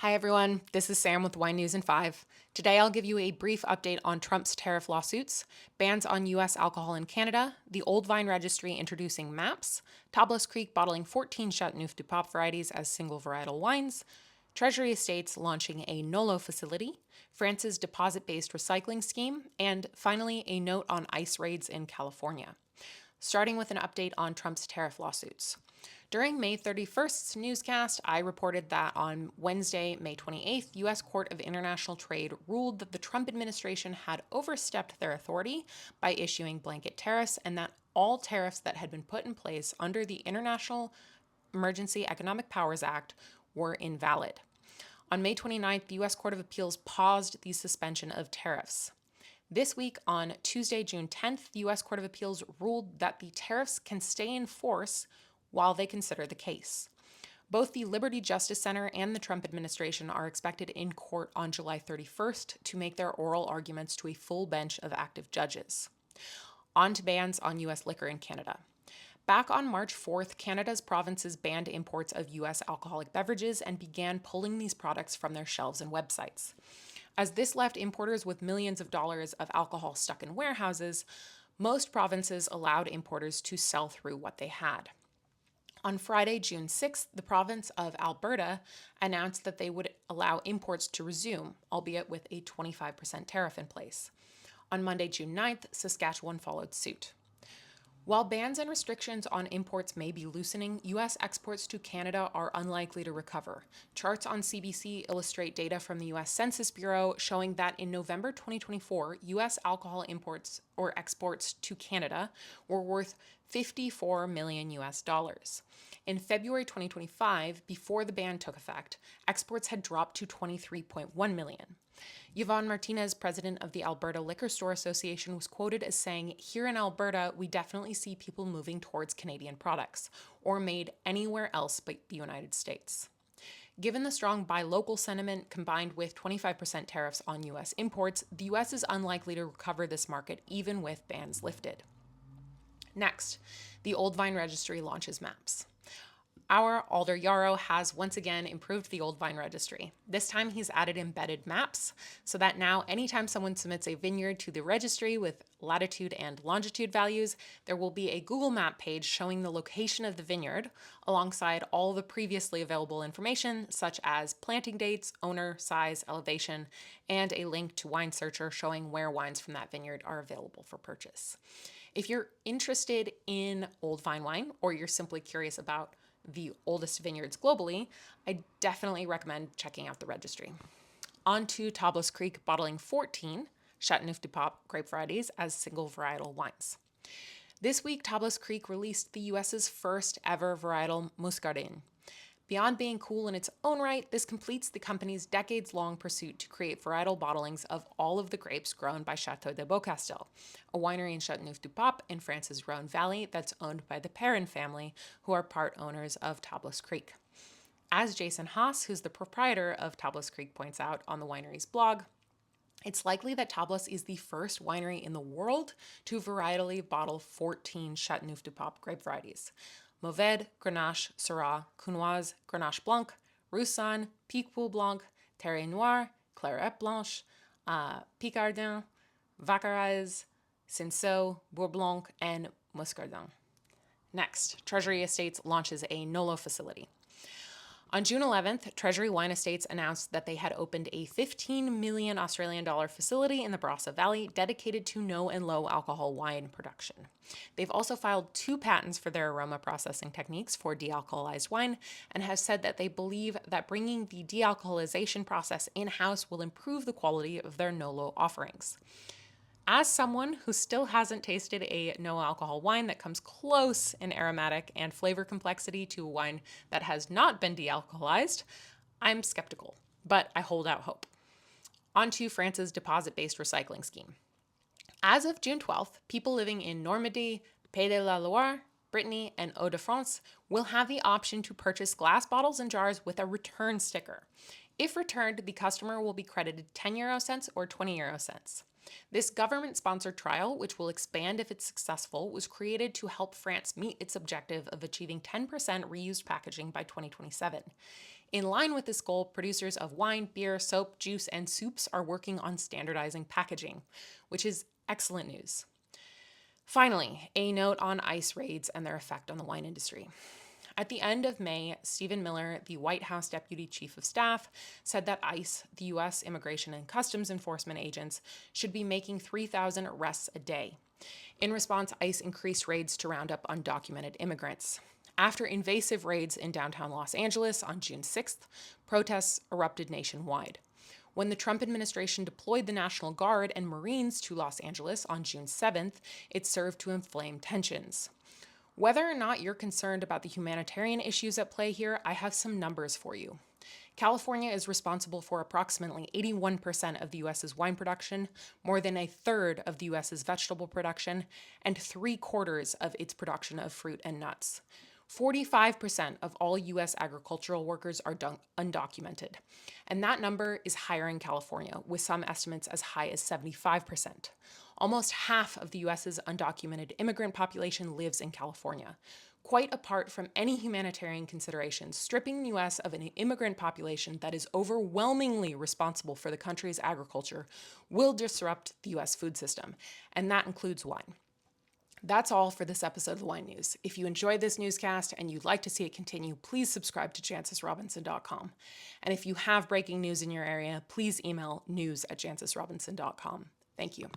Hi everyone, this is Sam with Wine News in 5. Today I'll give you a brief update on Trump's tariff lawsuits, bans on US alcohol in Canada, the Old Vine Registry introducing maps, Tablas Creek bottling 14 Châteauneuf-du-Pape varieties as single-varietal wines, Treasury Estates launching a NoLo facility, France's deposit-based recycling scheme, and finally a note on ICE raids in California. Starting with an update on Trump's tariff lawsuits. During May 31st's newscast, I reported that on Wednesday, May 28th, U.S. Court of International Trade ruled that the Trump administration had overstepped their authority by issuing blanket tariffs and that all tariffs that had been put in place under the International Emergency Economic Powers Act were invalid. On May 29th, the U.S. Court of Appeals paused the suspension of tariffs. This week, on Tuesday, June 10th, the U.S. Court of Appeals ruled that the tariffs can stay in force while they consider the case. Both the Liberty Justice Center and the Trump administration are expected in court on July 31st to make their oral arguments to a full bench of active judges. On to bans on U.S. liquor in Canada. Back on March 4th, Canada's provinces banned imports of U.S. alcoholic beverages and began pulling these products from their shelves and websites. As this left importers with millions of dollars of alcohol stuck in warehouses, most provinces allowed importers to sell through what they had. On Friday, June 6th, the province of Alberta announced that they would allow imports to resume, albeit with a 25% tariff in place. On Monday, June 9th, Saskatchewan followed suit. While bans and restrictions on imports may be loosening, U.S. exports to Canada are unlikely to recover. Charts on CBC illustrate data from the U.S. Census Bureau showing that in November 2024, U.S. alcohol imports or exports to Canada were worth 54 million US dollars. In February 2025, before the ban took effect, exports had dropped to 23.1 million. Yvonne Martinez, president of the Alberta Liquor Store Association, was quoted as saying, "Here in Alberta, we definitely see people moving towards Canadian products, or made anywhere else but the United States." Given the strong buy local sentiment combined with 25% tariffs on U.S. imports, the U.S. is unlikely to recover this market even with bans lifted. Next, the Old Vine Registry launches maps. Our Alder Yarrow has once again improved the Old Vine Registry. This time he's added embedded maps so that now anytime someone submits a vineyard to the registry with latitude and longitude values, there will be a Google map page showing the location of the vineyard alongside all the previously available information such as planting dates, owner, size, elevation, and a link to Wine Searcher showing where wines from that vineyard are available for purchase. If you're interested in Old Vine wine or you're simply curious about the oldest vineyards globally, I definitely recommend checking out the registry. On to Tablas Creek bottling 14 Châteauneuf-du-Pape grape varieties as single varietal wines. This week, Tablas Creek released the US's first ever varietal Muscardin. Beyond being cool in its own right, this completes the company's decades-long pursuit to create varietal bottlings of all of the grapes grown by Château de Beaucastel, a winery in Châteauneuf-du-Pape in France's Rhone Valley that's owned by the Perrin family, who are part owners of Tablas Creek. As Jason Haas, who's the proprietor of Tablas Creek, points out on the winery's blog, it's likely that Tablas is the first winery in the world to varietally bottle 14 Châteauneuf-du-Pape grape varieties: Mourvèdre, Grenache, Syrah, Cunoise, Grenache Blanc, Roussanne, Picpoul Blanc, Terre Noire, Clairette Blanche, Picardin, Vaccaraz, Cinsault, Bourblanc, and Muscardin. Next, Treasury Estates launches a NoLo facility. On June 11th, Treasury Wine Estates announced that they had opened a 15 million Australian dollar facility in the Barossa Valley dedicated to no and low alcohol wine production. They've also filed 2 patents for their aroma processing techniques for dealcoholized wine and have said that they believe that bringing the dealcoholization process in-house will improve the quality of their NoLo offerings. As someone who still hasn't tasted a no-alcohol wine that comes close in aromatic and flavor complexity to a wine that has not been de-alcoholized, I'm skeptical, but I hold out hope. On to France's deposit-based recycling scheme. As of June 12th, people living in Normandy, Pays de la Loire, Brittany, and Hauts-de-France will have the option to purchase glass bottles and jars with a return sticker. If returned, the customer will be credited 10 euro cents or 20 euro cents. This government-sponsored trial, which will expand if it's successful, was created to help France meet its objective of achieving 10% reused packaging by 2027. In line with this goal, producers of wine, beer, soap, juice, and soups are working on standardizing packaging, which is excellent news. Finally, a note on ICE raids and their effect on the wine industry. At the end of May, Stephen Miller, the White House Deputy Chief of Staff, said that ICE, the U.S. Immigration and Customs Enforcement agents, should be making 3,000 arrests a day. In response, ICE increased raids to round up undocumented immigrants. After invasive raids in downtown Los Angeles on June 6th, protests erupted nationwide. When the Trump administration deployed the National Guard and Marines to Los Angeles on June 7th, it served to inflame tensions. Whether or not you're concerned about the humanitarian issues at play here, I have some numbers for you. California is responsible for approximately 81% of the U.S.'s wine production, more than a third of the U.S.'s vegetable production, and 3/4 of its production of fruit and nuts. 45% of all U.S. agricultural workers are undocumented, and that number is higher in California, with some estimates as high as 75%. Almost half of the U.S.'s undocumented immigrant population lives in California. Quite apart from any humanitarian considerations, stripping the U.S. of an immigrant population that is overwhelmingly responsible for the country's agriculture will disrupt the U.S. food system, and that includes wine. That's all for this episode of the Wine News. If you enjoyed this newscast and you'd like to see it continue, please subscribe to jancesrobinson.com. And if you have breaking news in your area, please email news@jancesrobinson.com. Thank you.